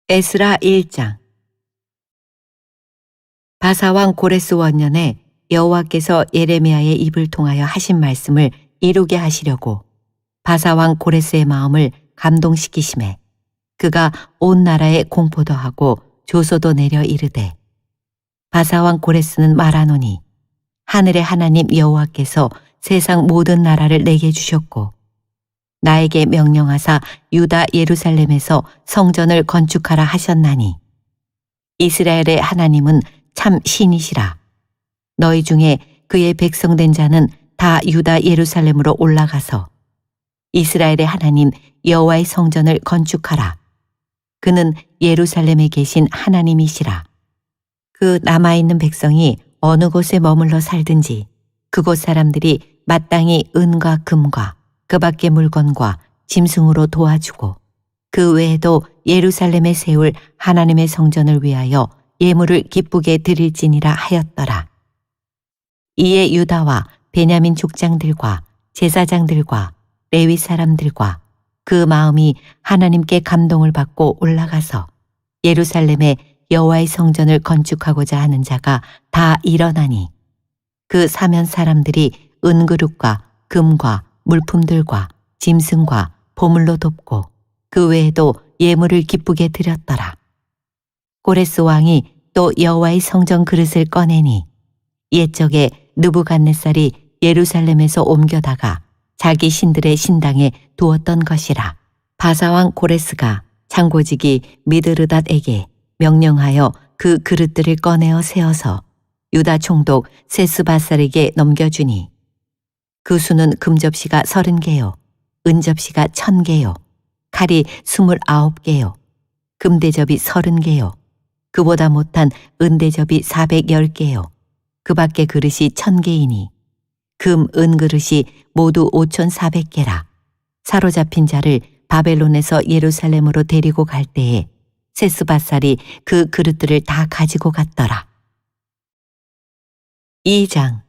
에스라 1장. 바사왕 고레스 원년에 여호와께서 예레미야의 입을 통하여 하신 말씀을 이루게 하시려고 바사왕 고레스의 마음을 감동시키심에 그가 온 나라에 공포도 하고 조소도 내려 이르되, 바사왕 고레스는 말하노니 하늘의 하나님 여호와께서 세상 모든 나라를 내게 주셨고 나에게 명령하사 유다 예루살렘에서 성전을 건축하라 하셨나니 이스라엘의 하나님은 참 신이시라. 너희 중에 그의 백성된 자는 다 유다 예루살렘으로 올라가서 이스라엘의 하나님 여호와의 성전을 건축하라. 그는 예루살렘에 계신 하나님이시라. 그 남아있는 백성이 어느 곳에 머물러 살든지 그곳 사람들이 마땅히 은과 금과 그 밖의 물건과 짐승으로 도와주고 그 외에도 예루살렘에 세울 하나님의 성전을 위하여 예물을 기쁘게 드릴지니라 하였더라. 이에 유다와 베냐민 족장들과 제사장들과 레위 사람들과 그 마음이 하나님께 감동을 받고 올라가서 예루살렘에 여호와의 성전을 건축하고자 하는 자가 다 일어나니 그 사면 사람들이 은그릇과 금과 물품들과 짐승과 보물로 돕고 그 외에도 예물을 기쁘게 드렸더라. 고레스 왕이 또 여호와의 성전 그릇을 꺼내니 옛적에 느부갓네살이 예루살렘에서 옮겨다가 자기 신들의 신당에 두었던 것이라. 바사왕 고레스가 창고지기 미드르닷에게 명령하여 그 그릇들을 꺼내어 세어서 유다 총독 세스바살에게 넘겨주니 그 수는 금접시가 30개요, 은접시가 1000개요, 칼이 29개요, 금대접이 30개요, 그보다 못한 은대접이 410개요, 그 밖의 그릇이 1000개이니 금, 은그릇이 모두 5400개라. 사로잡힌 자를 바벨론에서 예루살렘으로 데리고 갈 때에 세스바살이 그 그릇들을 다 가지고 갔더라. 2장.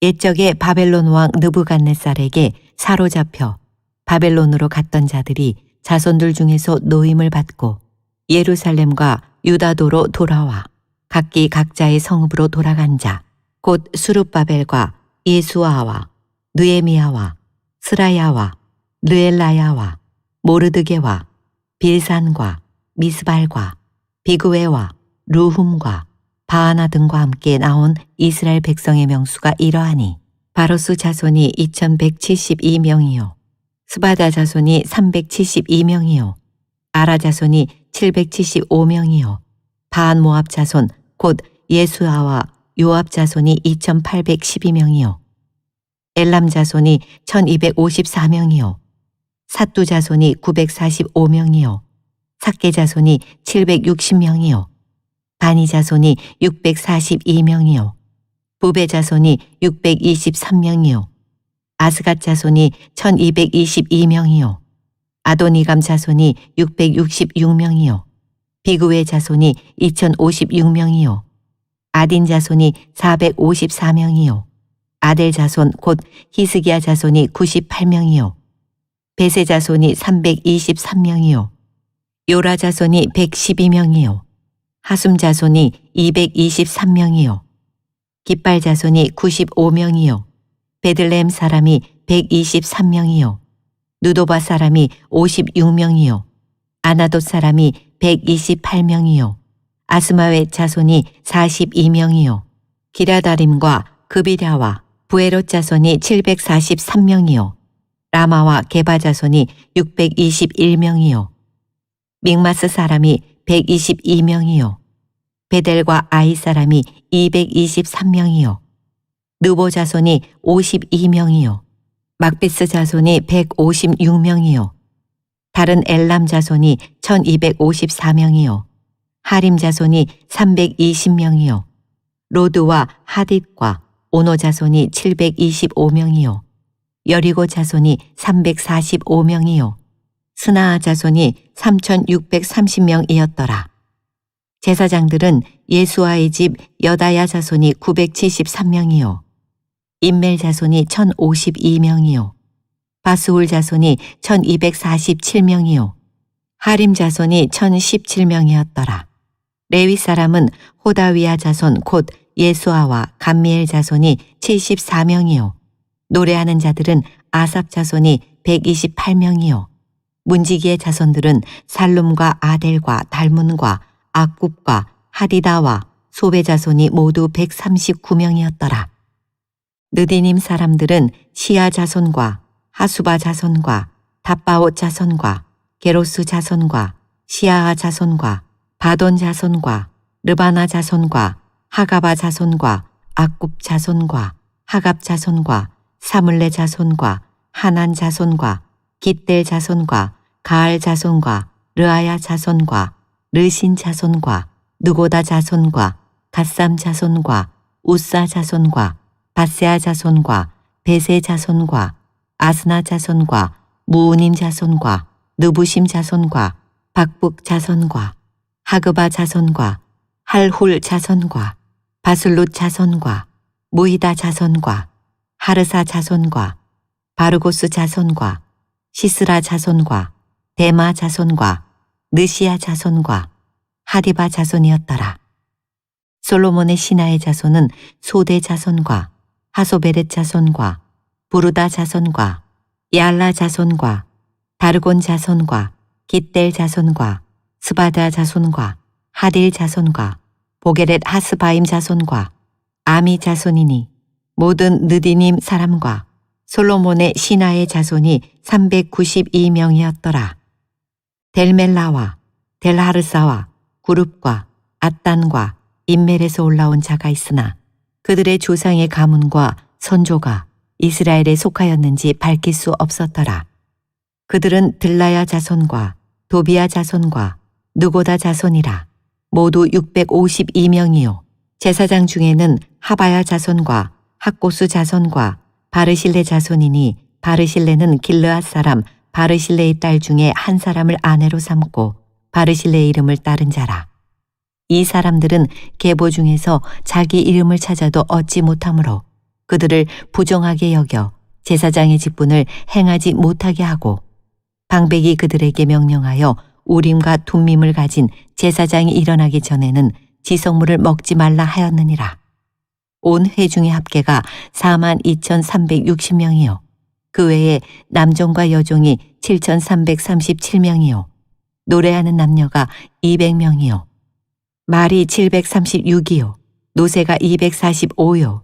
옛적에 바벨론 왕 느부갓네살에게 사로잡혀 바벨론으로 갔던 자들이 자손들 중에서 노임을 받고 예루살렘과 유다도로 돌아와 각기 각자의 성읍으로 돌아간 자, 곧 수룹바벨과 예수아와 느에미야와 스라야와 르엘라야와 모르드게와 빌산과 미스발과 비그웨와 루훔과 바하나 등과 함께 나온 이스라엘 백성의 명수가 이러하니 바로스 자손이 2172명이요 스바다 자손이 372명이요 아라 자손이 775명이요 바한 모압 자손 곧 예수아와 요압 자손이 2812명이요 엘람 자손이 1254명이요 삿두 자손이 945명이요 삭게 자손이 760명이요 바니 자손이 642명이요 부베 자손이 623명이요 아스갓 자손이 1222명이요 아도니감 자손이 666명이요 비그웨 자손이 2056명이요 아딘 자손이 454명이요 아델 자손 곧 히스기야 자손이 98명이요 베세 자손이 323명이요 요라 자손이 112명이요 하숨 자손이 223명이요 깃발 자손이 95명이요 베들레헴 사람이 123명이요 누도바 사람이 56명이요 아나돗 사람이 128명이요 아스마웻 자손이 42명이요 기라다림과 그비랴와 부에롯 자손이 743명이요 라마와 게바 자손이 621명이요 믹마스 사람이 122명이요 베델과 아이 사람이 223명이요 느보 자손이 52명이요 막베스 자손이 156명이요 다른 엘람 자손이 1254명이요 하림 자손이 320명이요 로드와 하딧과 오노 자손이 725명이요 여리고 자손이 345명이요 스나아 자손이 3630명이었더라. 제사장들은 예수아의 집 여다야 자손이 973명이요 임멜 자손이 1052명이요 바스울 자손이 1247명이요 하림 자손이 1017명이었더라. 레위 사람은 호다위아 자손 곧 예수아와 감미엘 자손이 74명이요. 노래하는 자들은 아삽 자손이 128명이요. 문지기의 자손들은 살룸과 아델과 달문과 악굽과 하디다와 소베 자손이 모두 139명이었더라. 느디님 사람들은 시아 자손과 하수바 자손과 답바옷 자손과 게로스 자손과 시아하 자손과 바돈 자손과 르바나 자손과 하가바 자손과 악굽 자손과 하갑 자손과 사물레 자손과 하난 자손과 깃델 자손과 가알 자손과 르아야 자손과 르신 자손과 느고다 자손과 갓삼 자손과 우사 자손과 바세아 자손과 베세 자손과 아스나 자손과 무우님 자손과 느부심 자손과 박북 자손과 하그바 자손과 할훌 자손과 바슬룻 자손과 무이다 자손과 하르사 자손과 바르고스 자손과 시스라 자손과 데마 자손과 느시아 자손과 하디바 자손이었더라. 솔로몬의 신하의 자손은 소대 자손과 하소베렛 자손과 부르다 자손과 야알라 자손과 다르곤 자손과 깃델 자손과 스바다 자손과 하딜 자손과 보게렛 하스바임 자손과 아미 자손이니 모든 느디님 사람과 솔로몬의 신하의 자손이 392명이었더라. 델멜라와 델하르사와 구룹과 앗단과 인멜에서 올라온 자가 있으나 그들의 조상의 가문과 선조가 이스라엘에 속하였는지 밝힐 수 없었더라. 그들은 들라야 자손과 도비야 자손과 느고다 자손이라 모두 652명이요. 제사장 중에는 하바야 자손과 학고수 자손과 바르실레 자손이니 바르실레는 길르앗 사람 바르실레의 딸 중에 한 사람을 아내로 삼고 바르실레의 이름을 따른 자라. 이 사람들은 계보 중에서 자기 이름을 찾아도 얻지 못하므로 그들을 부정하게 여겨 제사장의 직분을 행하지 못하게 하고 방백이 그들에게 명령하여 우림과 둠밈을 가진 제사장이 일어나기 전에는 지성물을 먹지 말라 하였느니라. 온 회중의 합계가 42,360명이요. 그 외에 남종과 여종이 7,337명이요. 노래하는 남녀가 200명이요. 말이 736이요. 노새가 245요.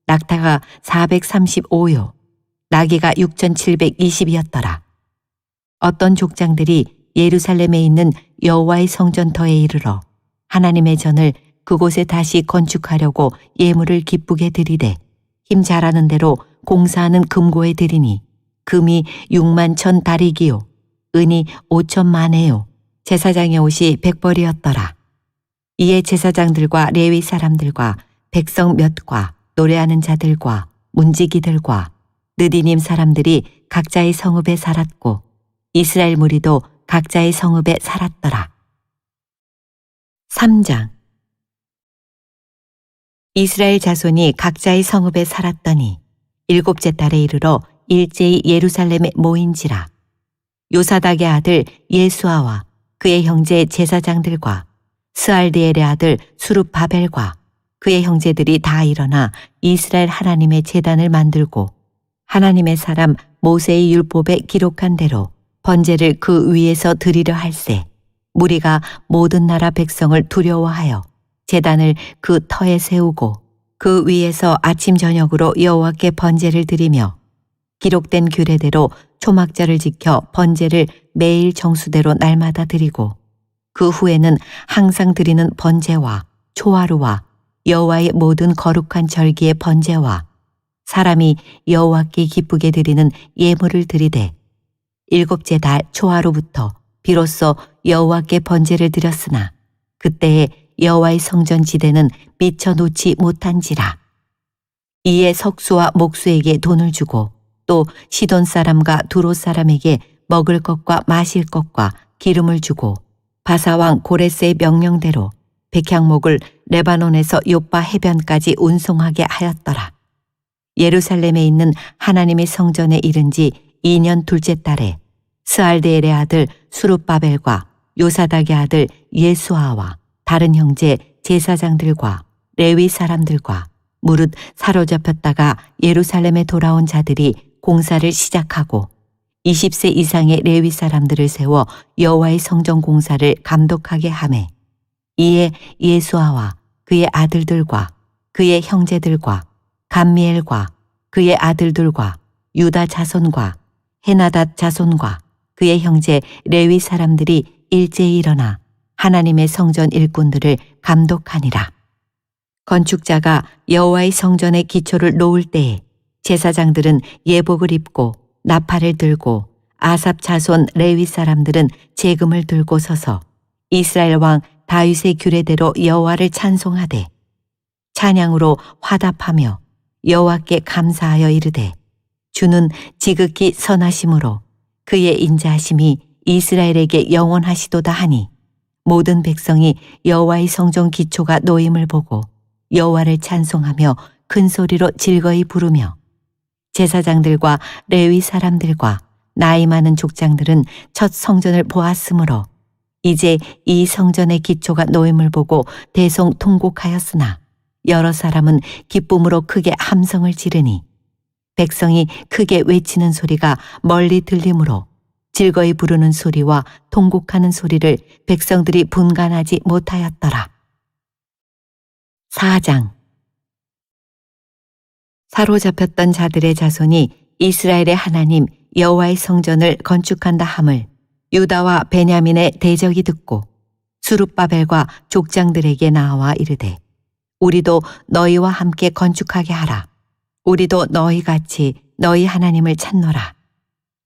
낙타가 435요. 나귀가 6,720이었더라. 어떤 족장들이 예루살렘에 있는 여호와의 성전터에 이르러 하나님의 전을 그곳에 다시 건축하려고 예물을 기쁘게 드리되 힘 잘하는 대로 공사하는 금고에 드리니 금이 6만 1,000 다리기요 은이 5천만에요. 제사장의 옷이 100벌이었더라. 이에 제사장들과 레위 사람들과 백성 몇과 노래하는 자들과 문지기들과 느디님 사람들이 각자의 성읍에 살았고 이스라엘 무리도 각자의 성읍에 살았더라. 3장. 이스라엘 자손이 각자의 성읍에 살았더니 7째 달에 이르러 일제히 예루살렘에 모인지라. 요사닥의 아들 예수아와 그의 형제 제사장들과 스알디엘의 아들 수룹바벨과 그의 형제들이 다 일어나 이스라엘 하나님의 제단을 만들고 하나님의 사람 모세의 율법에 기록한 대로 번제를 그 위에서 드리려 할세 무리가 모든 나라 백성을 두려워하여 제단을 그 터에 세우고 그 위에서 아침 저녁으로 여호와께 번제를 드리며 기록된 규례대로 초막절을 지켜 번제를 매일 정수대로 날마다 드리고 그 후에는 항상 드리는 번제와 초하루와 여호와의 모든 거룩한 절기의 번제와 사람이 여호와께 기쁘게 드리는 예물을 드리되 7째 달 초하루부터 비로소 여호와께 번제를 드렸으나 그때에 여호와의 성전 지대는 미쳐 놓지 못한지라. 이에 석수와 목수에게 돈을 주고 또 시돈 사람과 두로 사람에게 먹을 것과 마실 것과 기름을 주고 바사왕 고레스의 명령대로 백향목을 레바논에서 요빠 해변까지 운송하게 하였더라. 예루살렘에 있는 하나님의 성전에 이른 지 2년 둘째 달에 스알데엘의 아들 수룹바벨과 요사닥의 아들 예수아와 다른 형제 제사장들과 레위 사람들과 무릇 사로잡혔다가 예루살렘에 돌아온 자들이 공사를 시작하고 20세 이상의 레위 사람들을 세워 여호와의 성전 공사를 감독하게 하매 이에 예수아와 그의 아들들과 그의 형제들과 감미엘과 그의 아들들과 유다 자손과 헤나닷 자손과 그의 형제 레위 사람들이 일제히 일어나 하나님의 성전 일꾼들을 감독하니라. 건축자가 여호와의 성전의 기초를 놓을 때에 제사장들은 예복을 입고 나팔을 들고 아삽 자손 레위 사람들은 제금을 들고 서서 이스라엘 왕 다윗의 규례대로 여호와를 찬송하되 찬양으로 화답하며 여호와께 감사하여 이르되 주는 지극히 선하심으로 그의 인자하심이 이스라엘에게 영원하시도다 하니 모든 백성이 여호와의 성전 기초가 놓임을 보고 여호와를 찬송하며 큰 소리로 즐거이 부르며 제사장들과 레위 사람들과 나이 많은 족장들은 첫 성전을 보았으므로 이제 이 성전의 기초가 놓임을 보고 대성통곡하였으나 여러 사람은 기쁨으로 크게 함성을 지르니 백성이 크게 외치는 소리가 멀리 들리므로 즐거이 부르는 소리와 통곡하는 소리를 백성들이 분간하지 못하였더라. 4장. 사로잡혔던 자들의 자손이 이스라엘의 하나님 여호와의 성전을 건축한다 함을 유다와 베냐민의 대적이 듣고 수룹바벨과 족장들에게 나와 이르되 우리도 너희와 함께 건축하게 하라. 우리도 너희같이 너희 하나님을 찾노라.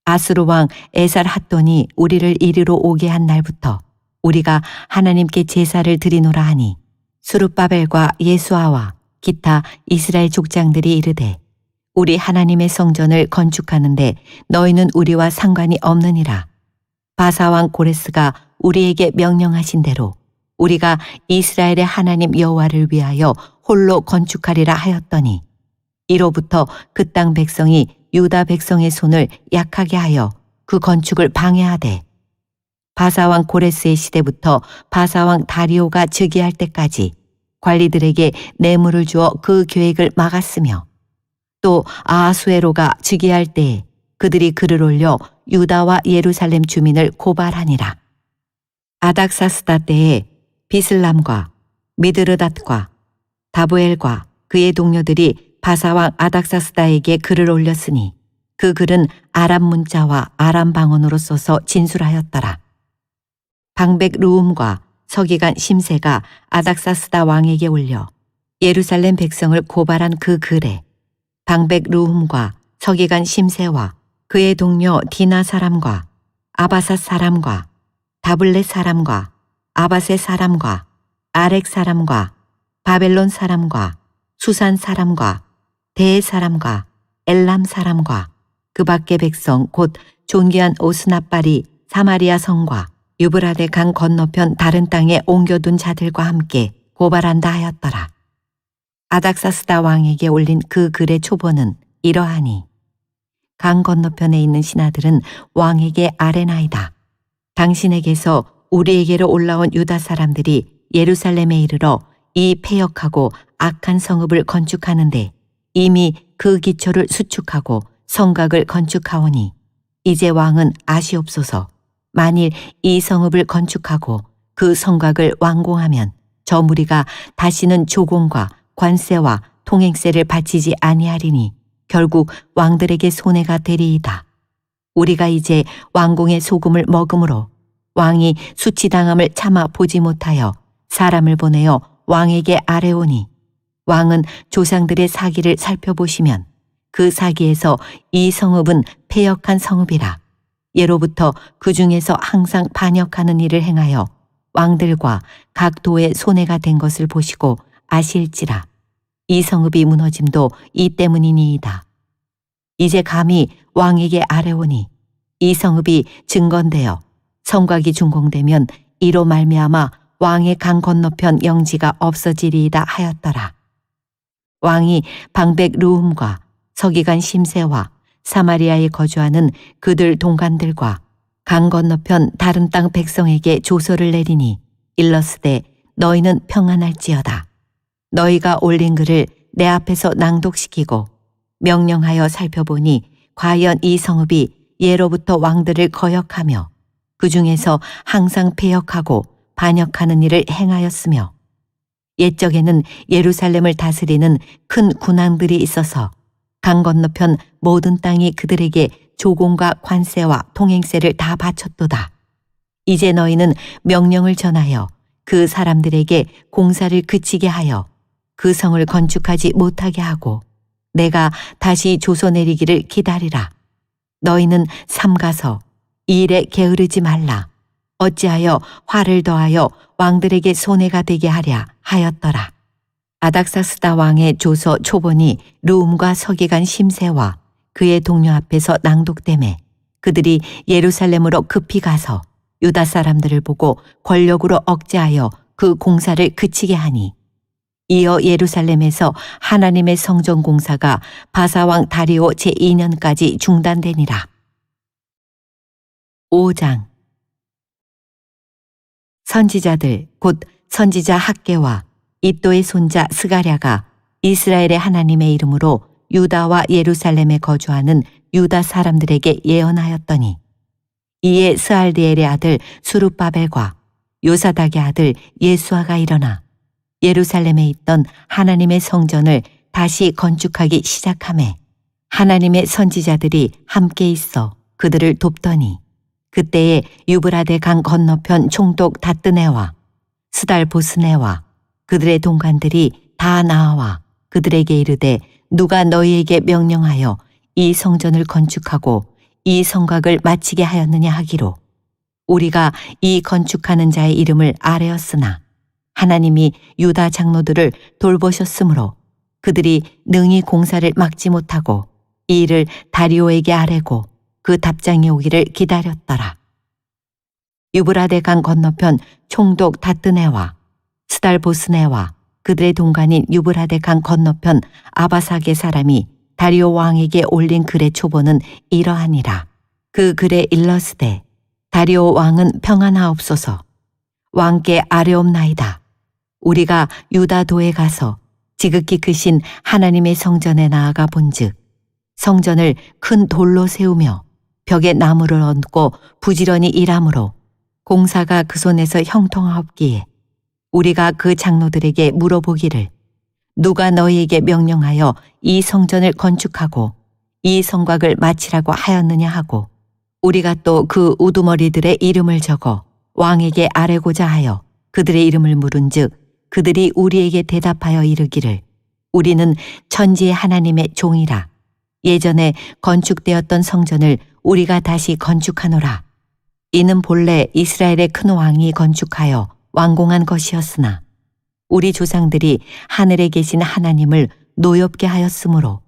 아수르 왕 에살 핫돈이 우리를 이리로 오게 한 날부터 우리가 하나님께 제사를 드리노라 하니 수룹바벨과 예수아와 기타 이스라엘 족장들이 이르되 우리 하나님의 성전을 건축하는데 너희는 우리와 상관이 없느니라. 바사왕 고레스가 우리에게 명령하신 대로 우리가 이스라엘의 하나님 여호와를 위하여 홀로 건축하리라 하였더니 이로부터 그 땅 백성이 유다 백성의 손을 약하게 하여 그 건축을 방해하되 바사왕 고레스의 시대부터 바사왕 다리오가 즉위할 때까지 관리들에게 뇌물을 주어 그 계획을 막았으며 또 아하수에로가 즉위할 때에 그들이 글을 올려 유다와 예루살렘 주민을 고발하니라. 아닥사스다 때에 비슬람과 미드르닷과 다브엘과 그의 동료들이 바사왕 아닥사스다에게 글을 올렸으니 그 글은 아람 문자와 아람 방언으로 써서 진술하였더라. 방백 루움과 서기관 심세가 아닥사스다 왕에게 올려 예루살렘 백성을 고발한 그 글에 방백 루움과 서기관 심세와 그의 동료 디나 사람과 아바삿 사람과 다블렛 사람과 아바세 사람과 아렉 사람과 바벨론 사람과 수산 사람과 대 사람과 엘람 사람과 그 밖의 백성 곧 존귀한 오스나빨이 사마리아 성과 유브라데 강 건너편 다른 땅에 옮겨둔 자들과 함께 고발한다 하였더라. 아닥사스다 왕에게 올린 그 글의 초본은 이러하니 강 건너편에 있는 신하들은 왕에게 아뢰나이다. 당신에게서 우리에게로 올라온 유다 사람들이 예루살렘에 이르러 이 패역하고 악한 성읍을 건축하는데 이미 그 기초를 수축하고 성곽을 건축하오니 이제 왕은 아시옵소서. 만일 이 성읍을 건축하고 그 성곽을 완공하면 저 무리가 다시는 조공과 관세와 통행세를 바치지 아니하리니 결국 왕들에게 손해가 되리이다. 우리가 이제 왕궁의 소금을 먹음으로 왕이 수치당함을 참아 보지 못하여 사람을 보내어 왕에게 아뢰오니 왕은 조상들의 사기를 살펴보시면 그 사기에서 이 성읍은 패역한 성읍이라. 예로부터 그 중에서 항상 반역하는 일을 행하여 왕들과 각 도에 손해가 된 것을 보시고 아실지라. 이 성읍이 무너짐도 이 때문이니이다. 이제 감히 왕에게 아뢰오니 이 성읍이 증건되어 성곽이 준공되면 이로 말미암아 왕의 강 건너편 영지가 없어지리이다 하였더라. 왕이 방백 루움과 서기관 심세와 사마리아에 거주하는 그들 동관들과 강 건너편 다른 땅 백성에게 조서를 내리니 일러스되 너희는 평안할지어다. 너희가 올린 글을 내 앞에서 낭독시키고 명령하여 살펴보니 과연 이 성읍이 예로부터 왕들을 거역하며 그 중에서 항상 패역하고 반역하는 일을 행하였으며 옛적에는 예루살렘을 다스리는 큰 군왕들이 있어서 강 건너편 모든 땅이 그들에게 조공과 관세와 통행세를 다 바쳤도다. 이제 너희는 명령을 전하여 그 사람들에게 공사를 그치게 하여 그 성을 건축하지 못하게 하고 내가 다시 조서 내리기를 기다리라. 너희는 삼가서 이 일에 게으르지 말라. 어찌하여 화를 더하여 왕들에게 손해가 되게 하랴 하였더라. 아닥사스다 왕의 조서 초본이 르움과 서기관 심세와 그의 동료 앞에서 낭독되매 그들이 예루살렘으로 급히 가서 유다 사람들을 보고 권력으로 억제하여 그 공사를 그치게 하니 이어 예루살렘에서 하나님의 성전 공사가 바사왕 다리오 제2년까지 중단되니라. 5장. 선지자들 곧 선지자 학개와 이또의 손자 스가랴가 이스라엘의 하나님의 이름으로 유다와 예루살렘에 거주하는 유다 사람들에게 예언하였더니 이에 스알디엘의 아들 수룹바벨과 요사닥의 아들 예수아가 일어나 예루살렘에 있던 하나님의 성전을 다시 건축하기 시작하매 하나님의 선지자들이 함께 있어 그들을 돕더니 그때에 유브라데 강 건너편 총독 다뜨네와 스달보스네와 그들의 동관들이 다 나와 그들에게 이르되 누가 너희에게 명령하여 이 성전을 건축하고 이 성곽을 마치게 하였느냐 하기로 우리가 이 건축하는 자의 이름을 아뢰었으나 하나님이 유다 장로들을 돌보셨으므로 그들이 능히 공사를 막지 못하고 이 일을 다리오에게 아뢰고 그 답장이 오기를 기다렸더라. 유브라데 강 건너편 총독 다뜨네와 스달보스네와 그들의 동관인 유브라데 강 건너편 아바삭의 사람이 다리오 왕에게 올린 글의 초본은 이러하니라. 그 글에 일러스되 다리오 왕은 평안하옵소서. 왕께 아뢰옵나이다. 우리가 유다도에 가서 지극히 크신 하나님의 성전에 나아가 본즉 성전을 큰 돌로 세우며 벽에 나무를 얹고 부지런히 일하므로 공사가 그 손에서 형통하옵기에 우리가 그 장로들에게 물어보기를 누가 너희에게 명령하여 이 성전을 건축하고 이 성곽을 마치라고 하였느냐 하고 우리가 또 그 우두머리들의 이름을 적어 왕에게 아뢰고자 하여 그들의 이름을 물은즉 그들이 우리에게 대답하여 이르기를 우리는 천지의 하나님의 종이라. 예전에 건축되었던 성전을 우리가 다시 건축하노라. 이는 본래 이스라엘의 큰 왕이 건축하여 완공한 것이었으나 우리 조상들이 하늘에 계신 하나님을 노엽게 하였으므로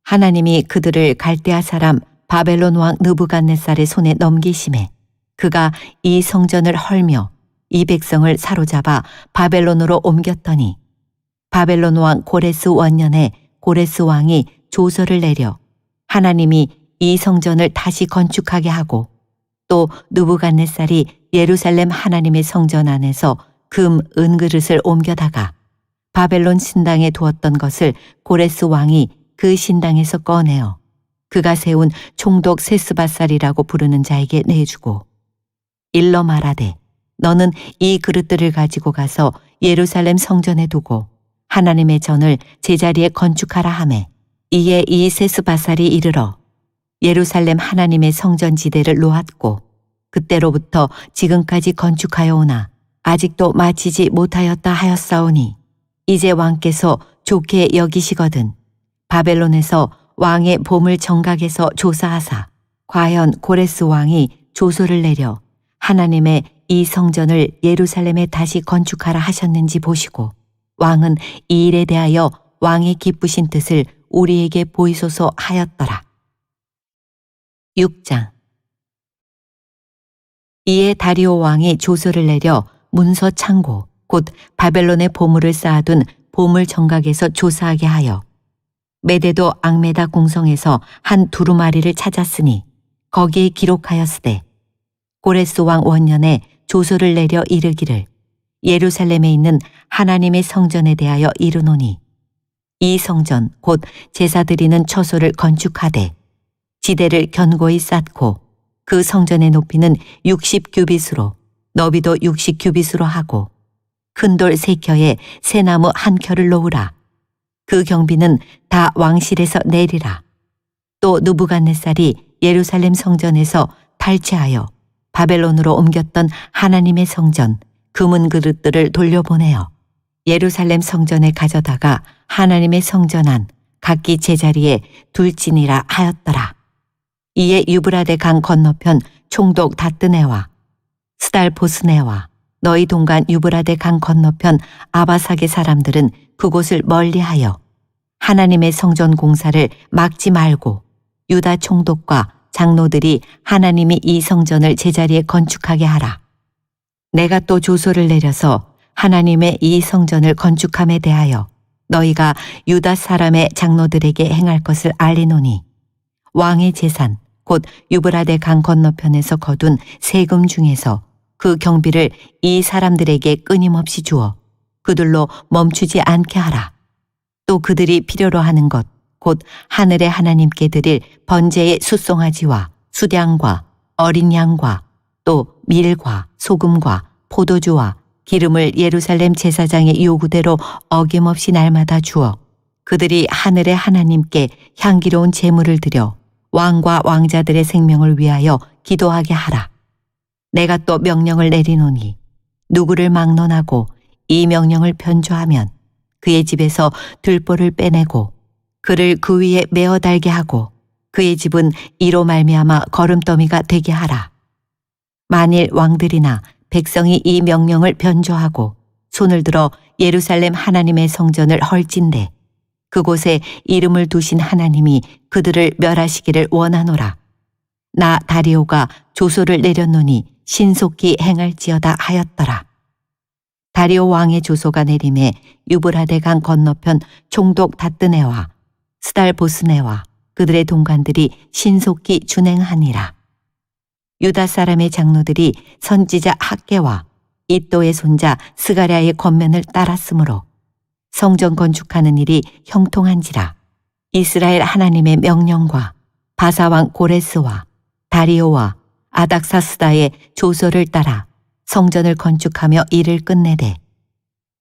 하나님이 그들을 갈대아 사람 바벨론 왕 느부갓네살의 손에 넘기심에 그가 이 성전을 헐며 이 백성을 사로잡아 바벨론으로 옮겼더니 바벨론 왕 고레스 원년에 고레스 왕이 조서를 내려 하나님이 이 성전을 다시 건축하게 하고 또 느부갓네살이 예루살렘 하나님의 성전 안에서 금, 은그릇을 옮겨다가 바벨론 신당에 두었던 것을 고레스 왕이 그 신당에서 꺼내어 그가 세운 총독 세스바살이라고 부르는 자에게 내주고 일러 말하되 너는 이 그릇들을 가지고 가서 예루살렘 성전에 두고 하나님의 전을 제자리에 건축하라 하매 이에 이 세스바살이 이르러 예루살렘 하나님의 성전 지대를 놓았고 그때로부터 지금까지 건축하여 오나 아직도 마치지 못하였다 하였사오니 이제 왕께서 좋게 여기시거든 바벨론에서 왕의 보물 정각에서 조사하사 과연 고레스 왕이 조서를 내려 하나님의 이 성전을 예루살렘에 다시 건축하라 하셨는지 보시고 왕은 이 일에 대하여 왕의 기쁘신 뜻을 우리에게 보이소서 하였더라. 6장. 이에 다리오 왕이 조서를 내려 문서 창고 곧 바벨론의 보물을 쌓아둔 보물 정각에서 조사하게 하여 메데도 앙메다 궁성에서 한 두루마리를 찾았으니 거기에 기록하였으되 고레스 왕 원년에 조서를 내려 이르기를 예루살렘에 있는 하나님의 성전에 대하여 이르노니 이 성전 곧 제사 드리는 처소를 건축하되 지대를 견고히 쌓고 그 성전의 높이는 60규빗으로 너비도 60규빗으로 하고 큰 돌 3켜에 새나무 1켜를 놓으라. 그 경비는 다 왕실에서 내리라. 또 느부갓네살이 예루살렘 성전에서 탈취하여 바벨론으로 옮겼던 하나님의 성전 금은 그릇들을 돌려보내어 예루살렘 성전에 가져다가 하나님의 성전 안 각기 제자리에 둘지니라 하였더라. 이에 유브라데 강 건너편 총독 다뜨네와 스달보스네와 너희 동간 유브라데 강 건너편 아바삭의 사람들은 그곳을 멀리하여 하나님의 성전 공사를 막지 말고 유다 총독과 장로들이 하나님이 이 성전을 제자리에 건축하게 하라. 내가 또 조서를 내려서 하나님의 이 성전을 건축함에 대하여 너희가 유다 사람의 장로들에게 행할 것을 알리노니 왕의 재산 곧 유브라데 강 건너편에서 거둔 세금 중에서 그 경비를 이 사람들에게 끊임없이 주어 그들로 멈추지 않게 하라. 또 그들이 필요로 하는 것 곧 하늘의 하나님께 드릴 번제의 숫송아지와 수량과 어린 양과 또 밀과 소금과 포도주와 기름을 예루살렘 제사장의 요구대로 어김없이 날마다 주어 그들이 하늘의 하나님께 향기로운 제물을 드려 왕과 왕자들의 생명을 위하여 기도하게 하라. 내가 또 명령을 내리노니 누구를 막론하고 이 명령을 변조하면 그의 집에서 들보를 빼내고 그를 그 위에 메어 달게 하고 그의 집은 이로 말미암아 거름더미가 되게 하라. 만일 왕들이나 백성이 이 명령을 변조하고 손을 들어 예루살렘 하나님의 성전을 헐진대 그곳에 이름을 두신 하나님이 그들을 멸하시기를 원하노라. 나 다리오가 조서를 내렸노니 신속히 행할지어다 하였더라. 다리오 왕의 조서가 내림에 유브라데 강 건너편 총독 다뜨네와 스달보스네와 그들의 동관들이 신속히 준행하니라. 유다 사람의 장로들이 선지자 학개와 이또의 손자 스가랴의 권면을 따랐으므로 성전 건축하는 일이 형통한지라. 이스라엘 하나님의 명령과 바사왕 고레스와 다리오와 아닥사스다의 조서를 따라 성전을 건축하며 일을 끝내되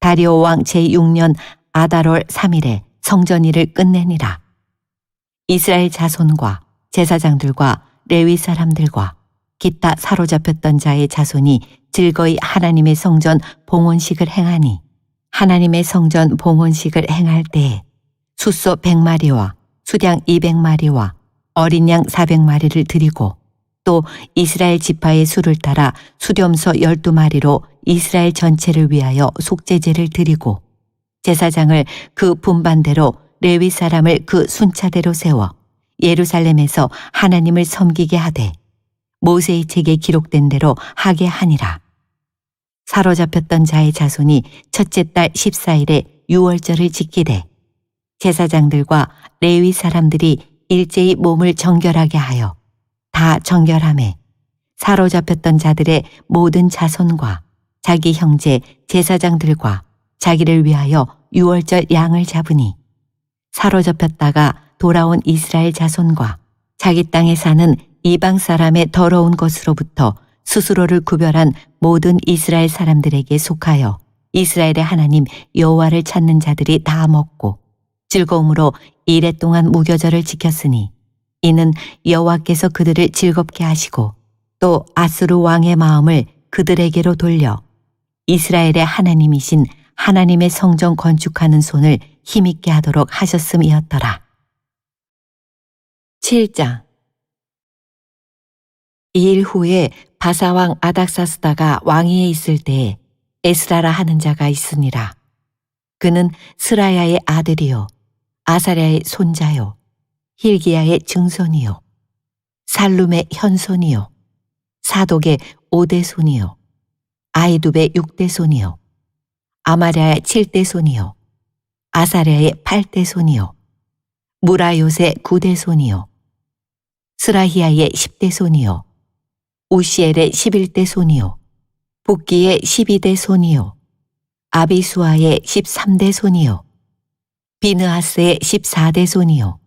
다리오 왕 제6년 아달월 3일에 성전 일을 끝내니라. 이스라엘 자손과 제사장들과 레위 사람들과 기타 사로잡혔던 자의 자손이 즐거이 하나님의 성전 봉헌식을 행하니 하나님의 성전 봉헌식을 행할 때에 숫소 100마리와 수량 200마리와 어린 양 400마리를 드리고 또 이스라엘 지파의 수를 따라 수렴소 12마리로 이스라엘 전체를 위하여 속죄제를 드리고 제사장을 그 분반대로 레위 사람을 그 순차대로 세워 예루살렘에서 하나님을 섬기게 하되 모세의 책에 기록된 대로 하게 하니라. 사로잡혔던 자의 자손이 첫째 달 14일에 유월절을 지키되 제사장들과 레위 사람들이 일제히 몸을 정결하게 하여 다 정결하매 사로잡혔던 자들의 모든 자손과 자기 형제 제사장들과 자기를 위하여 유월절 양을 잡으니 사로잡혔다가 돌아온 이스라엘 자손과 자기 땅에 사는 이방 사람의 더러운 것으로부터 스스로를 구별한 모든 이스라엘 사람들에게 속하여 이스라엘의 하나님 여호와를 찾는 자들이 다 먹고 즐거움으로 이레 동안 무교절을 지켰으니 이는 여호와께서 그들을 즐겁게 하시고 또 아수르 왕의 마음을 그들에게로 돌려 이스라엘의 하나님이신 하나님의 성전 건축하는 손을 힘있게 하도록 하셨음이었더라. 7장. 이 일 후에 바사왕 아닥사스다가 왕위에 있을 때에 에스라라 하는 자가 있으니라. 그는 스라야의 아들이요 아사랴의 손자요 힐기야의 증손이요 살룸의 현손이요 사독의 5대 손이요 아이두의 6대 손이요 아마랴의 7대 손이요 아사랴의 8대 손이요 무라요의 9대 손이요 스라히야의 10대 손이요 우시엘의 11대 손이요 붓기의 12대 손이요 아비수아의 13대 손이요 비느하스의 14대 손이요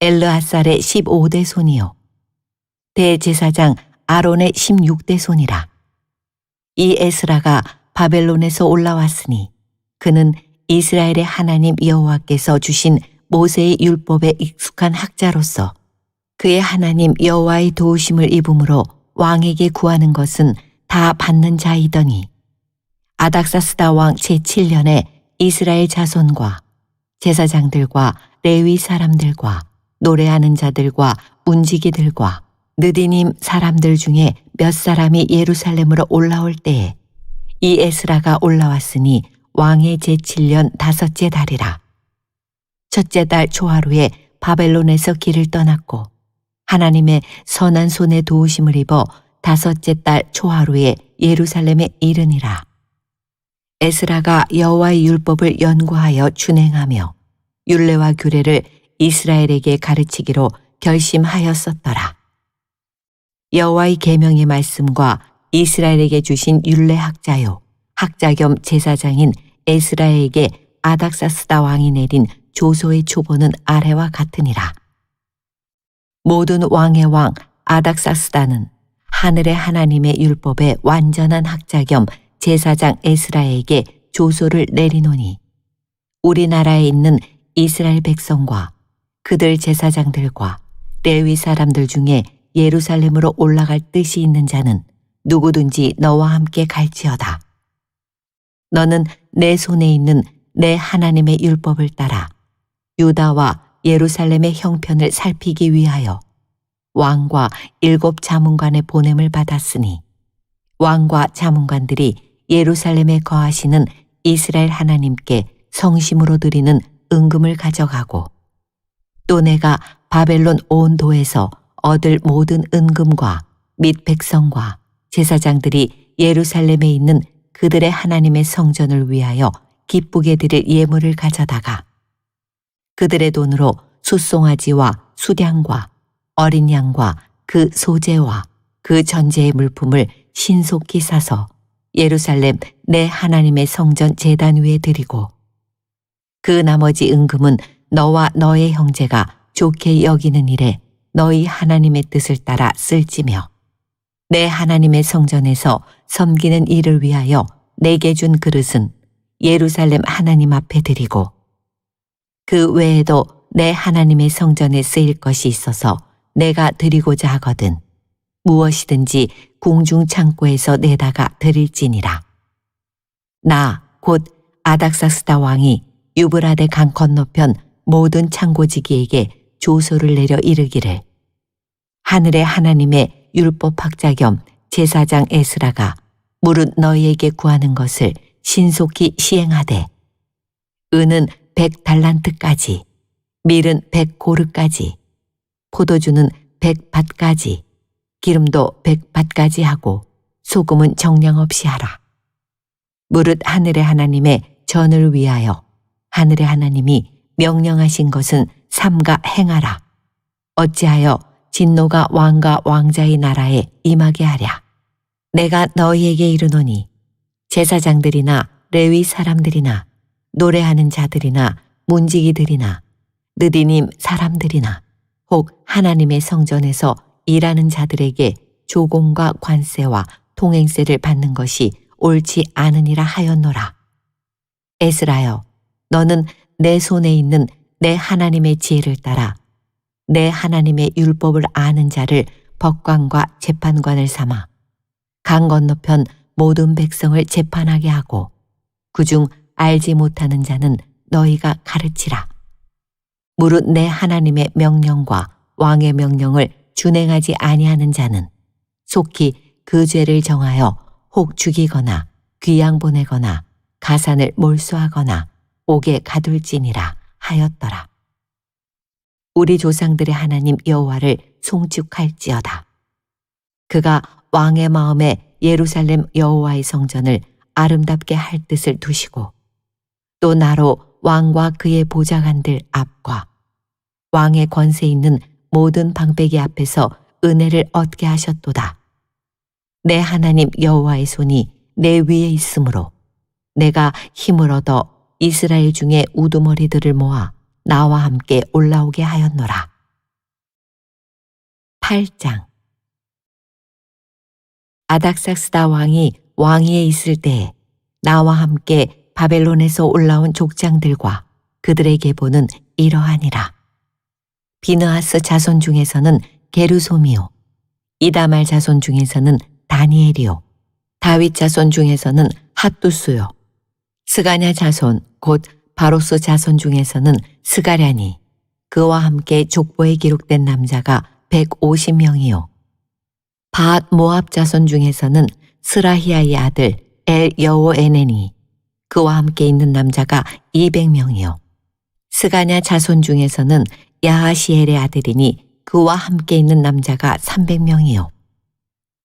엘르하살의 15대 손이요 대제사장 아론의 16대 손이라. 이 에스라가 바벨론에서 올라왔으니 그는 이스라엘의 하나님 여호와께서 주신 모세의 율법에 익숙한 학자로서 그의 하나님 여호와의 도우심을 입음으로 왕에게 구하는 것은 다 받는 자이더니 아닥사스다 왕 제7년에 이스라엘 자손과 제사장들과 레위 사람들과 노래하는 자들과 문지기들과 느디님 사람들 중에 몇 사람이 예루살렘으로 올라올 때에 이 에스라가 올라왔으니 왕의 제7년 다섯째 달이라. 첫째 달 초하루에 바벨론에서 길을 떠났고 하나님의 선한 손에 도우심을 입어 다섯째 달 초하루에 예루살렘에 이르니라. 에스라가 여호와의 율법을 연구하여 준행하며 율례와 규례를 이스라엘에게 가르치기로 결심하였었더라. 여호와의 계명의 말씀과 이스라엘에게 주신 율례 학자요 학자 겸 제사장인 에스라에게 아닥사스다 왕이 내린 조서의 초본은 아래와 같으니라. 모든 왕의 왕 아닥사스다는 하늘의 하나님의 율법의 완전한 학자 겸 제사장 에스라에게 조서를 내리노니 우리나라에 있는 이스라엘 백성과 그들 제사장들과 레위 사람들 중에 예루살렘으로 올라갈 뜻이 있는 자는 누구든지 너와 함께 갈지어다. 너는 내 손에 있는 내 하나님의 율법을 따라 유다와 예루살렘의 형편을 살피기 위하여 왕과 7 자문관의 보냄을 받았으니 왕과 자문관들이 예루살렘에 거하시는 이스라엘 하나님께 성심으로 드리는 은금을 가져가고 또 내가 바벨론 온 도에서 얻을 모든 은금과 및 백성과 제사장들이 예루살렘에 있는 그들의 하나님의 성전을 위하여 기쁘게 드릴 예물을 가져다가 그들의 돈으로 숫송아지와 수량과 어린 양과 그 소재와 그 전제의 물품을 신속히 사서 예루살렘 내 하나님의 성전 제단 위에 드리고 그 나머지 은금은 너와 너의 형제가 좋게 여기는 일에 너희 하나님의 뜻을 따라 쓸지며 내 하나님의 성전에서 섬기는 일을 위하여 내게 준 그릇은 예루살렘 하나님 앞에 드리고 그 외에도 내 하나님의 성전에 쓰일 것이 있어서 내가 드리고자 하거든 무엇이든지 궁중 창고에서 내다가 드릴지니라. 나 곧 아닥사스다 왕이 유브라데 강 건너편 모든 창고지기에게 조서를 내려 이르기를 하늘의 하나님의 율법학자 겸 제사장 에스라가 무릇 너희에게 구하는 것을 신속히 시행하되 은은 100달란트까지 밀은 100고르까지 포도주는 100밭까지 기름도 100밭까지 하고 소금은 정량 없이 하라. 무릇 하늘의 하나님의 전을 위하여 하늘의 하나님이 명령하신 것은 삼가 행하라. 어찌하여 진노가 왕과 왕자의 나라에 임하게 하랴. 내가 너희에게 이르노니 제사장들이나 레위 사람들이나 노래하는 자들이나 문지기들이나 느디님 사람들이나 혹 하나님의 성전에서 일하는 자들에게 조공과 관세와 통행세를 받는 것이 옳지 않으니라 하였노라. 에스라여, 너는 내 손에 있는 내 하나님의 지혜를 따라 내 하나님의 율법을 아는 자를 법관과 재판관을 삼아 강 건너편 모든 백성을 재판하게 하고 그중 알지 못하는 자는 너희가 가르치라. 무릇 내 하나님의 명령과 왕의 명령을 준행하지 아니하는 자는 속히 그 죄를 정하여 혹 죽이거나 귀양 보내거나 가산을 몰수하거나 옥에 가둘지니라 하였더라. 우리 조상들의 하나님 여호와를 송축할지어다. 그가 왕의 마음에 예루살렘 여호와의 성전을 아름답게 할 뜻을 두시고 또 나로 왕과 그의 보좌관들 앞과 왕의 권세 있는 모든 방백이 앞에서 은혜를 얻게 하셨도다. 내 하나님 여호와의 손이 내 위에 있으므로 내가 힘을 얻어 이스라엘 중에 우두머리들을 모아 나와 함께 올라오게 하였노라. 8장. 아닥삭스다 왕이 왕위에 있을 때에 나와 함께 바벨론에서 올라온 족장들과 그들의 계보는 이러하니라. 비느하스 자손 중에서는 게르솜이요, 이다말 자손 중에서는 다니엘이요, 다윗 자손 중에서는 핫두스요, 스가냐 자손 곧 바로스 자손 중에서는 스가랴니, 그와 함께 족보에 기록된 남자가 150명이요. 밧 모압 자손 중에서는 스라히아의 아들 엘 여호에네니, 그와 함께 있는 남자가 200명이요. 스가냐 자손 중에서는 야하시엘의 아들이니 그와 함께 있는 남자가 300명이요.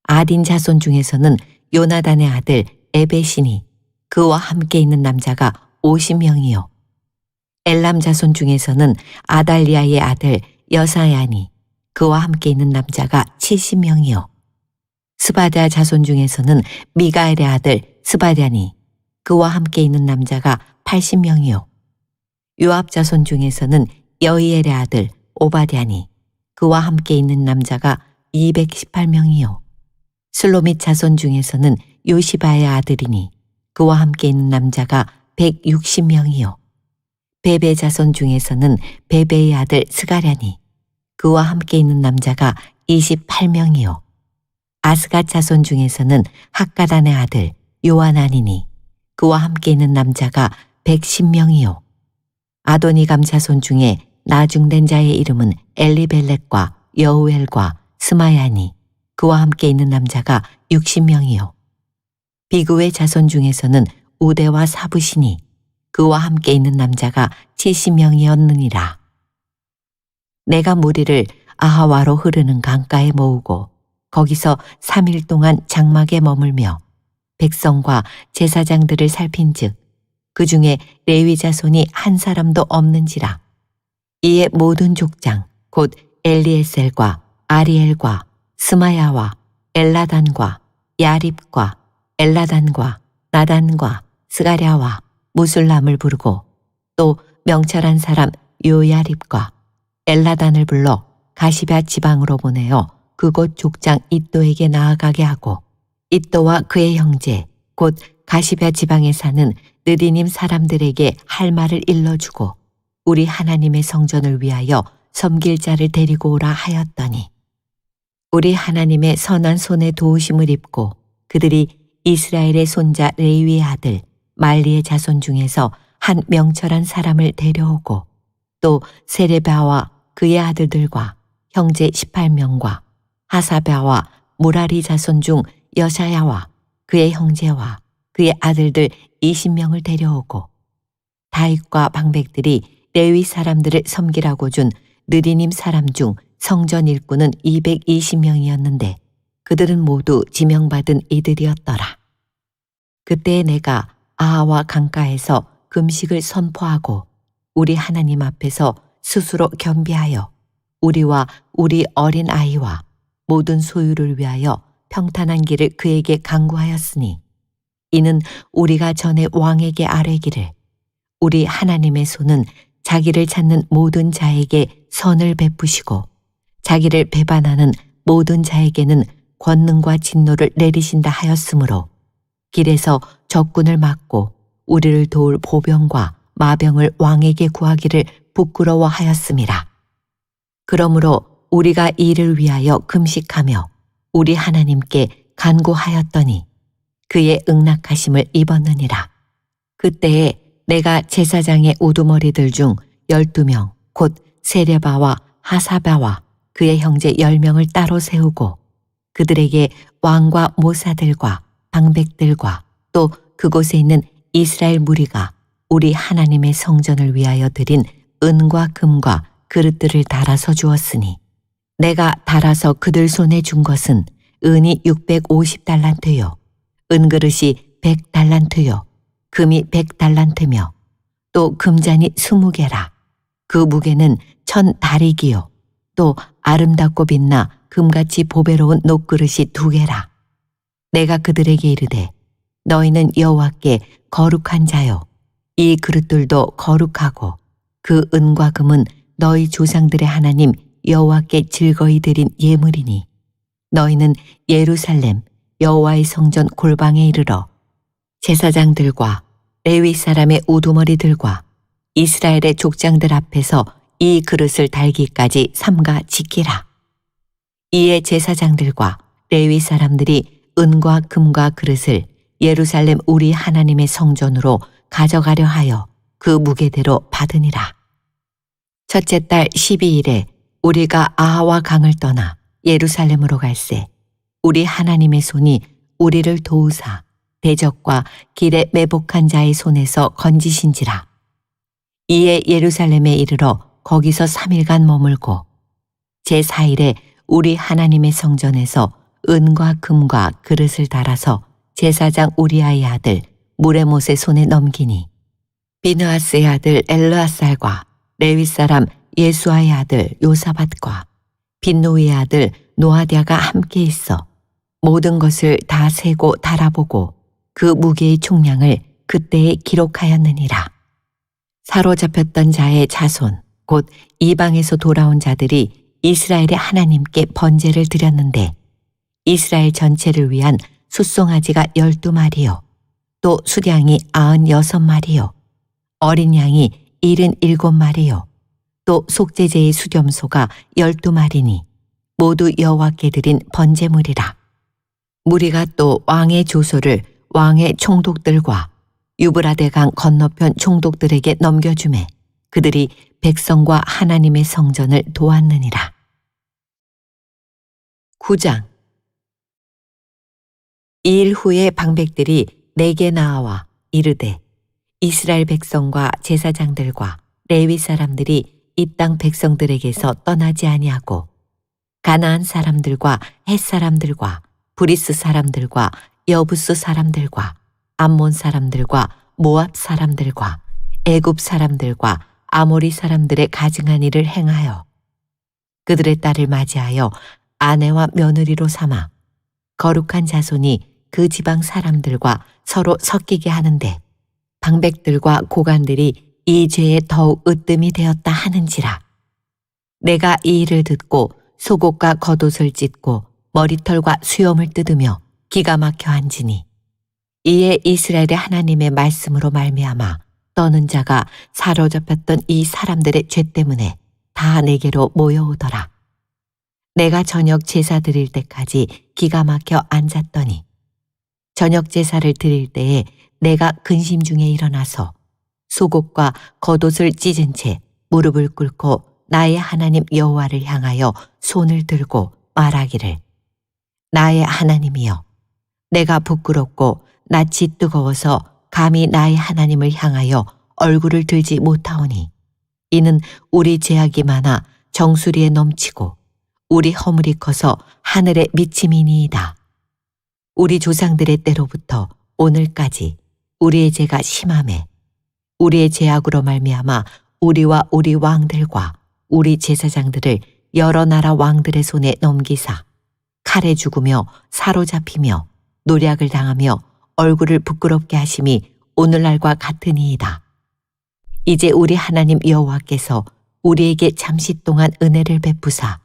아딘 자손 중에서는 요나단의 아들 에벳이니 그와 함께 있는 남자가 50명이요. 엘람 자손 중에서는 아달리아의 아들 여사야니 그와 함께 있는 남자가 70명이요. 스바랴 자손 중에서는 미가엘의 아들 스바랴니 그와 함께 있는 남자가 80명이요. 요압 자손 중에서는 여이엘의 아들 오바댜니 그와 함께 있는 남자가 218명이요. 슬로밋 자손 중에서는 요시바의 아들이니 그와 함께 있는 남자가 160명이요. 베베 자손 중에서는 베베의 아들 스가랴니 그와 함께 있는 남자가 28명이요. 아스갓 자손 중에서는 학가단의 아들 요하나니니 그와 함께 있는 남자가 110명이요. 아도니감 자손 중에 나중된 자의 이름은 엘리벨렉과 여우엘과 스마야니 그와 함께 있는 남자가 60명이요. 비그의 자손 중에서는 우데와 사부시니 그와 함께 있는 남자가 70명이었느니라. 내가 무리를 아하와로 흐르는 강가에 모으고 거기서 3일 동안 장막에 머물며 백성과 제사장들을 살핀즉 그 중에 레위 자손이 한 사람도 없는지라. 이에 모든 족장 곧 엘리에셀과 아리엘과 스마야와 엘라단과 야립과 엘라단과 나단과 스가랴와 무술람을 부르고 또 명철한 사람 요야립과 엘라단을 불러 가시럇 지방으로 보내어 그곳 족장 id도에게 나아가게 하고 id도와 그의 형제 곧 가시럇 지방에 사는 느디님 사람들에게 할 말을 일러주고 우리 하나님의 성전을 위하여 섬길 자를 데리고 오라 하였더니 우리 하나님의 선한 손에 도우심을 입고 그들이 이스라엘의 손자 레위의 아들 말리의 자손 중에서 한 명철한 사람을 데려오고 또 세레바와 그의 아들들과 형제 18명과 하사바와 무라리 자손 중 여샤야와 그의 형제와 그의 아들들 20명을 데려오고 다윗과 방백들이 레위 사람들을 섬기라고 준 느디님 사람 중 성전 일꾼은 220명이었는데 그들은 모두 지명받은 이들이었더라. 그때 내가 아하와 강가에서 금식을 선포하고 우리 하나님 앞에서 스스로 겸비하여 우리와 우리 어린 아이와 모든 소유를 위하여 평탄한 길을 그에게 강구하였으니 이는 우리가 전에 왕에게 아뢰기를 우리 하나님의 손은 자기를 찾는 모든 자에게 선을 베푸시고 자기를 배반하는 모든 자에게는 권능과 진노를 내리신다 하였으므로 길에서 적군을 막고 우리를 도울 보병과 마병을 왕에게 구하기를 부끄러워하였음이라. 그러므로 우리가 이를 위하여 금식하며 우리 하나님께 간구하였더니 그의 응낙하심을 입었느니라. 그때에 내가 제사장의 우두머리들 중 12명 곧 세레바와 하사바와 그의 형제 10명을 따로 세우고 그들에게 왕과 모사들과 방백들과 또 그곳에 있는 이스라엘 무리가 우리 하나님의 성전을 위하여 드린 은과 금과 그릇들을 달아서 주었으니 내가 달아서 그들 손에 준 것은 은이 650달란트요 은그릇이 100달란트요 금이 100달란트며 또 금잔이 20개라. 그 무게는 1000다리기요 또 아름답고 빛나 금같이 보배로운 녹그릇이 2개라. 내가 그들에게 이르되 너희는 여호와께 거룩한 자요 이 그릇들도 거룩하고 그 은과 금은 너희 조상들의 하나님 여호와께 즐거이 드린 예물이니 너희는 예루살렘 여호와의 성전 골방에 이르러 제사장들과 레위 사람의 우두머리들과 이스라엘의 족장들 앞에서 이 그릇을 달기까지 삼가 지키라. 이에 제사장들과 레위 사람들이 은과 금과 그릇을 예루살렘 우리 하나님의 성전으로 가져가려 하여 그 무게대로 받으니라. 첫째 달 12일에 우리가 아하와 강을 떠나 예루살렘으로 갈새 우리 하나님의 손이 우리를 도우사 대적과 길에 매복한 자의 손에서 건지신지라. 이에 예루살렘에 이르러 거기서 3일간 머물고 제4일에 우리 하나님의 성전에서 은과 금과 그릇을 달아서 제사장 우리아의 아들 무레못의 손에 넘기니 비느하스의 아들 엘르아살과 레위 사람 예수아의 아들 요사밧과 빈누이의 아들 노아디아가 함께 있어 모든 것을 다 세고 달아보고 그 무게의 총량을 그때에 기록하였느니라. 사로잡혔던 자의 자손 곧 이방에서 돌아온 자들이 이스라엘의 하나님께 번제를 드렸는데 이스라엘 전체를 위한 숫송아지가 12마리요 또 수량이 96마리요 어린 양이 77마리요 또 속죄제의 수렴소가 12마리니 모두 여호와께 드린 번제물이라. 무리가 또 왕의 조소를 왕의 총독들과 유브라데강 건너편 총독들에게 넘겨주매 그들이 백성과 하나님의 성전을 도왔느니라. 9장. 이 일 후에 방백들이 내게 나와 이르되 이스라엘 백성과 제사장들과 레위 사람들이 이 땅 백성들에게서 떠나지 아니하고 가나안 사람들과 헷 사람들과 브리스 사람들과 여부스 사람들과 암몬 사람들과 모압 사람들과 애굽 사람들과 아모리 사람들의 가증한 일을 행하여 그들의 딸을 맞이하여 아내와 며느리로 삼아 거룩한 자손이 그 지방 사람들과 서로 섞이게 하는데 방백들과 고관들이 이 죄에 더욱 으뜸이 되었다 하는지라. 내가 이 일을 듣고 속옷과 겉옷을 찢고 머리털과 수염을 뜯으며 기가 막혀 앉으니 이에 이스라엘의 하나님의 말씀으로 말미암아 떠는 자가 사로잡혔던 이 사람들의 죄 때문에 다 내게로 모여오더라. 내가 저녁 제사 드릴 때까지 기가 막혀 앉았더니 저녁 제사를 드릴 때에 내가 근심 중에 일어나서 속옷과 겉옷을 찢은 채 무릎을 꿇고 나의 하나님 여호와를 향하여 손을 들고 말하기를 나의 하나님이여 내가 부끄럽고 낯이 뜨거워서 감히 나의 하나님을 향하여 얼굴을 들지 못하오니 이는 우리 죄악이 많아 정수리에 넘치고 우리 허물이 커서 하늘에 미침이니이다. 우리 조상들의 때로부터 오늘까지 우리의 죄가 심하매 우리의 죄악으로 말미암아 우리와 우리 왕들과 우리 제사장들을 여러 나라 왕들의 손에 넘기사 칼에 죽으며 사로잡히며 노략을 당하며 얼굴을 부끄럽게 하심이 오늘날과 같으니이다. 이제 우리 하나님 여호와께서 우리에게 잠시 동안 은혜를 베푸사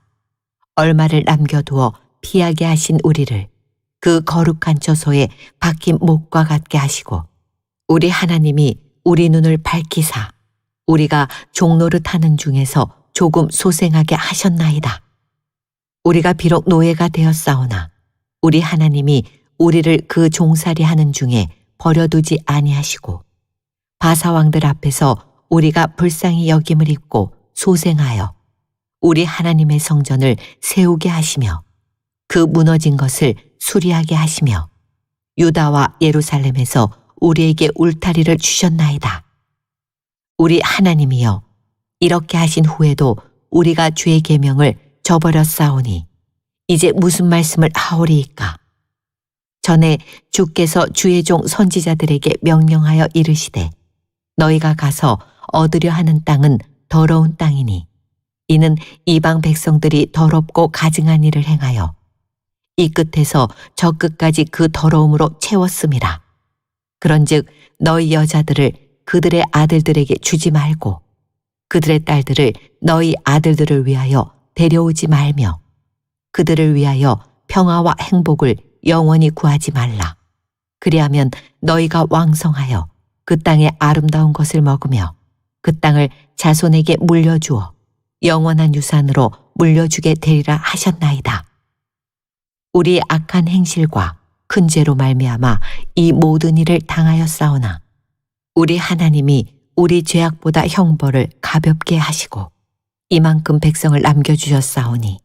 얼마를 남겨두어 피하게 하신 우리를 그 거룩한 처소에 박힌 목과 같게 하시고 우리 하나님이 우리 눈을 밝히사 우리가 종노릇 하는 중에서 조금 소생하게 하셨나이다. 우리가 비록 노예가 되었사오나 우리 하나님이 우리를 그 종살이 하는 중에 버려두지 아니하시고 바사왕들 앞에서 우리가 불쌍히 여김을 입고 소생하여 우리 하나님의 성전을 세우게 하시며 그 무너진 것을 수리하게 하시며 유다와 예루살렘에서 우리에게 울타리를 주셨나이다. 우리 하나님이여 이렇게 하신 후에도 우리가 주의 계명을 저버렸사오니 이제 무슨 말씀을 하오리이까. 전에 주께서 주의 종 선지자들에게 명령하여 이르시되 너희가 가서 얻으려 하는 땅은 더러운 땅이니 이는 이방 백성들이 더럽고 가증한 일을 행하여 이 끝에서 저 끝까지 그 더러움으로 채웠음이라. 그런즉 너희 여자들을 그들의 아들들에게 주지 말고 그들의 딸들을 너희 아들들을 위하여 데려오지 말며 그들을 위하여 평화와 행복을 영원히 구하지 말라. 그리하면 너희가 왕성하여 그 땅의 아름다운 것을 먹으며 그 땅을 자손에게 물려주어 영원한 유산으로 물려주게 되리라 하셨나이다. 우리 악한 행실과 큰 죄로 말미암아 이 모든 일을 당하였사오나 우리 하나님이 우리 죄악보다 형벌을 가볍게 하시고 이만큼 백성을 남겨주셨사오니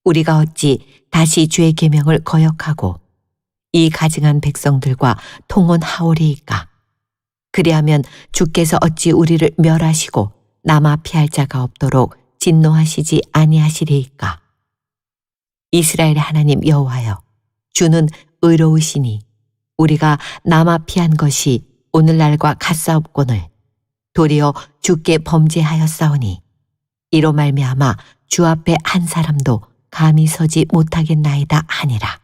우리가 어찌 다시 주의 계명을 거역하고 이 가증한 백성들과 통혼하오리이까. 그리하면 주께서 어찌 우리를 멸하시고 남아 피할 자가 없도록 진노하시지 아니하시리이까. 이스라엘의 하나님 여호와여, 주는 의로우시니 우리가 남아 피한 것이 오늘날과 같사옵거늘 도리어 주께 범죄하였사오니 이로 말미암아 주 앞에 한 사람도 감히 서지 못하겠나이다 하니라.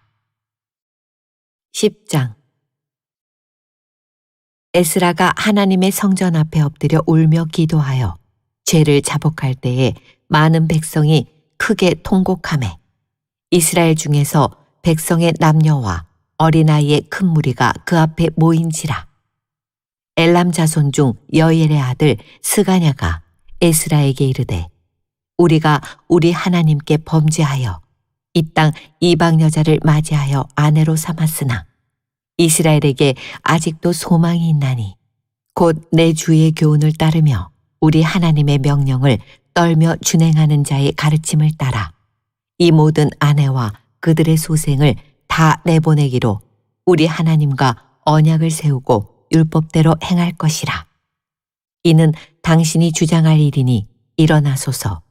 10장. 에스라가 하나님의 성전 앞에 엎드려 울며 기도하여 죄를 자복할 때에 많은 백성이 크게 통곡하매 이스라엘 중에서 백성의 남녀와 어린아이의 큰 무리가 그 앞에 모인지라. 엘람 자손 중 여엘의 아들 스가냐가 에스라에게 이르되 우리가 우리 하나님께 범죄하여 이 땅 이방 여자를 맞이하여 아내로 삼았으나 이스라엘에게 아직도 소망이 있나니 곧 내 주의 교훈을 따르며 우리 하나님의 명령을 떨며 준행하는 자의 가르침을 따라 이 모든 아내와 그들의 소생을 다 내보내기로 우리 하나님과 언약을 세우고 율법대로 행할 것이라. 이는 당신이 주장할 일이니 일어나소서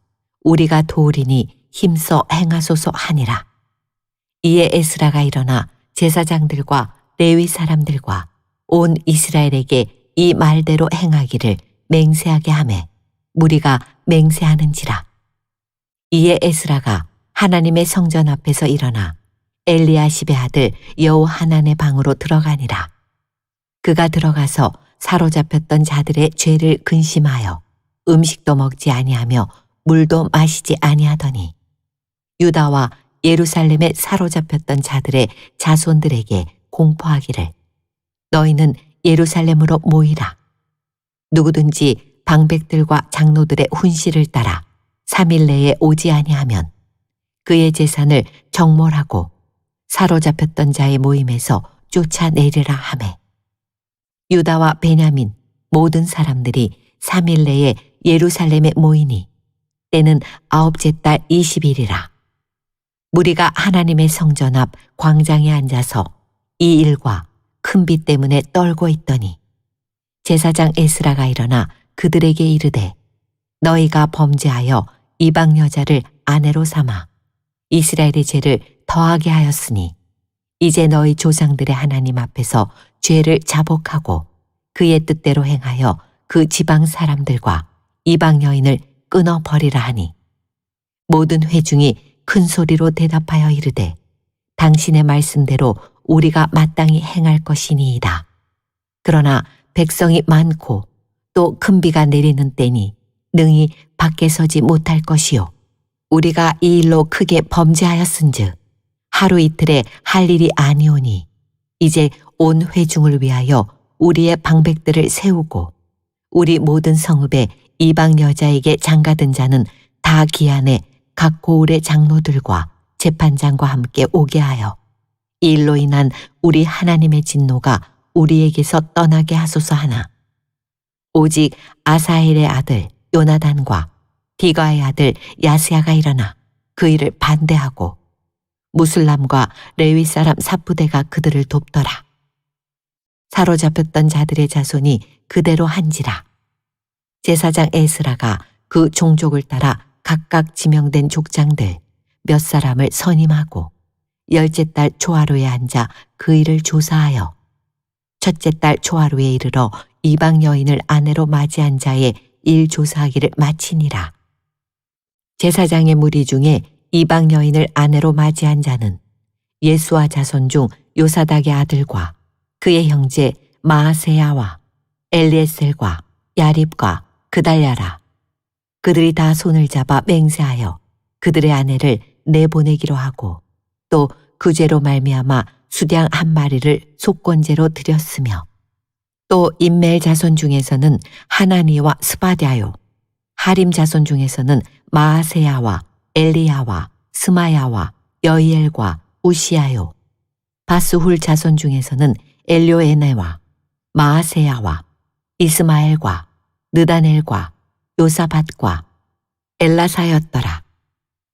우리가 도우리니 힘써 행하소서 하니라. 이에 에스라가 일어나 제사장들과 레위 사람들과 온 이스라엘에게 이 말대로 행하기를 맹세하게 하매 무리가 맹세하는지라. 이에 에스라가 하나님의 성전 앞에서 일어나 엘리야십의 아들 여호하난의 방으로 들어가니라. 그가 들어가서 사로잡혔던 자들의 죄를 근심하여 음식도 먹지 아니하며 물도 마시지 아니하더니 유다와 예루살렘에 사로잡혔던 자들의 자손들에게 공포하기를 너희는 예루살렘으로 모이라. 누구든지 방백들과 장로들의 훈시를 따라 3일 내에 오지 아니하면 그의 재산을 정몰하고 사로잡혔던 자의 모임에서 쫓아내리라 하매 유다와 베냐민 모든 사람들이 3일 내에 예루살렘에 모이니 때는 9째 달 20일이라. 무리가 하나님의 성전 앞 광장에 앉아서 이 일과 큰 비 때문에 떨고 있더니 제사장 에스라가 일어나 그들에게 이르되 너희가 범죄하여 이방 여자를 아내로 삼아 이스라엘의 죄를 더하게 하였으니 이제 너희 조상들의 하나님 앞에서 죄를 자복하고 그의 뜻대로 행하여 그 지방 사람들과 이방 여인을 끊어버리라 하니 모든 회중이 큰 소리로 대답하여 이르되 당신의 말씀대로 우리가 마땅히 행할 것이니이다. 그러나 백성이 많고 또 큰 비가 내리는 때니 능히 밖에 서지 못할 것이요 우리가 이 일로 크게 범죄하였은즉 하루 이틀에 할 일이 아니오니 이제 온 회중을 위하여 우리의 방백들을 세우고 우리 모든 성읍에 이방 여자에게 장가든 자는 다 기한에 각 고을의 장로들과 재판장과 함께 오게 하여 이 일로 인한 우리 하나님의 진노가 우리에게서 떠나게 하소서 하나 오직 아사헬의 아들 요나단과 디가의 아들 야스야가 일어나 그 일을 반대하고 무슬람과 레위 사람 삽부대가 그들을 돕더라. 사로잡혔던 자들의 자손이 그대로 한지라. 제사장 에스라가 그 종족을 따라 각각 지명된 족장들 몇 사람을 선임하고 10째 달 초하루에 앉아 그 일을 조사하여 첫째 달 초하루에 이르러 이방 여인을 아내로 맞이한 자의 일 조사하기를 마치니라. 제사장의 무리 중에 이방 여인을 아내로 맞이한 자는 예수와 자손 중 요사닥의 아들과 그의 형제 마아세야와 엘리에셀과 야립과 그달랴라. 그들이 다 손을 잡아 맹세하여 그들의 아내를 내보내기로 하고 또 그 죄로 말미암아 수량 한 마리를 속건제로 드렸으며 또 임멜 자손 중에서는 하나니와 스바랴요 하림 자손 중에서는 마아세야와 엘리야와 스마야와 여이엘과 우시야요 바스훌 자손 중에서는 엘료에네와 마아세야와 이스마엘과 느다넬과 요사밧과 엘라사였더라.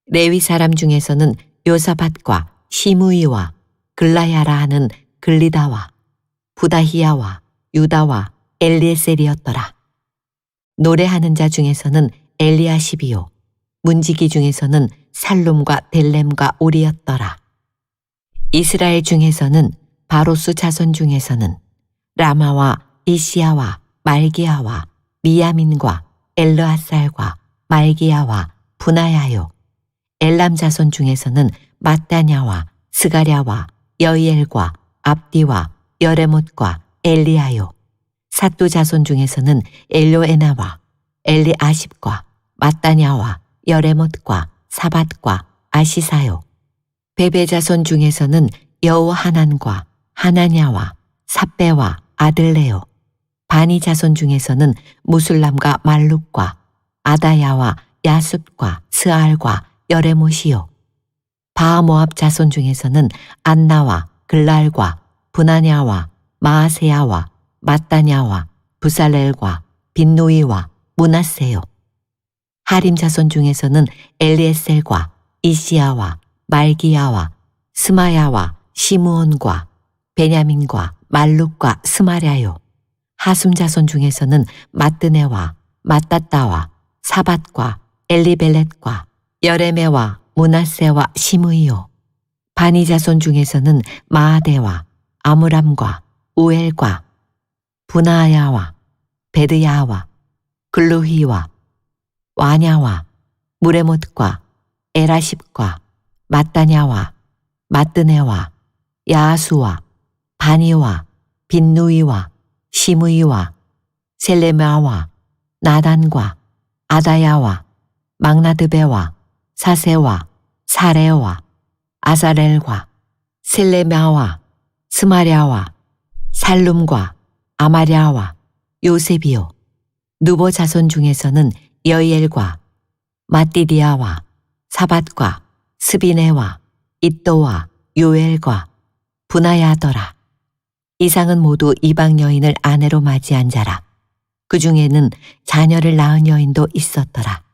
레위 사람 중에서는 요사밧과 시므이와 글라야라 하는 글리다와 부다히야와 유다와 엘리에셀이었더라. 노래하는 자 중에서는 엘리야십이요 문지기 중에서는 살룸과 델렘과 오리였더라. 이스라엘 중에서는 바로스 자손 중에서는 라마와 이시야와 말기야와 미야민과 엘르아살과 말기야와 분하야요 엘람 자손 중에서는 마따냐와 스가랴와 여이엘과 압디와 여레못과 엘리야요 삿두 자손 중에서는 엘로에나와 엘리아십과 마따냐와 여레못과 사밧과 아시사요 베베 자손 중에서는 여호하난과 하나냐와 삽베와 아들레요 바니 자손 중에서는 무술람과 말룩과 아다야와 야숫과 스알과 여레못이요 바모압 자손 중에서는 안나와 글랄과 분하냐와 마아세야와 마따냐와 부살렐과 빈누이와 문하세요 하림 자손 중에서는 엘리에셀과 이시야와 말기야와 스마야와 시므온과 베냐민과 말룩과 스마랴요 하숨 자손 중에서는 마뜨네와 마따따와 사밧과 엘리벨렛과 여레메와 문하세와 시므이요 바니 자손 중에서는 마아데와 아므람과 우엘과 분하야와 베드야와 글루히와 와냐와 무레못과 에라십과 마따냐와 마뜨네와 야수와 바니와 빈누이와 시므이와 셀레마와 나단과 아다야와 막나드베와 사세와 사레와 아사렐과 셀레마와 스마랴와 살룸과 아마랴와 요셉이요 누보 자손 중에서는 여이엘과 마띠디아와 사밧과 스비네와 iddo와 요엘과 분하야더라. 이상은 모두 이방 여인을 아내로 맞이한 자라. 그 중에는 자녀를 낳은 여인도 있었더라.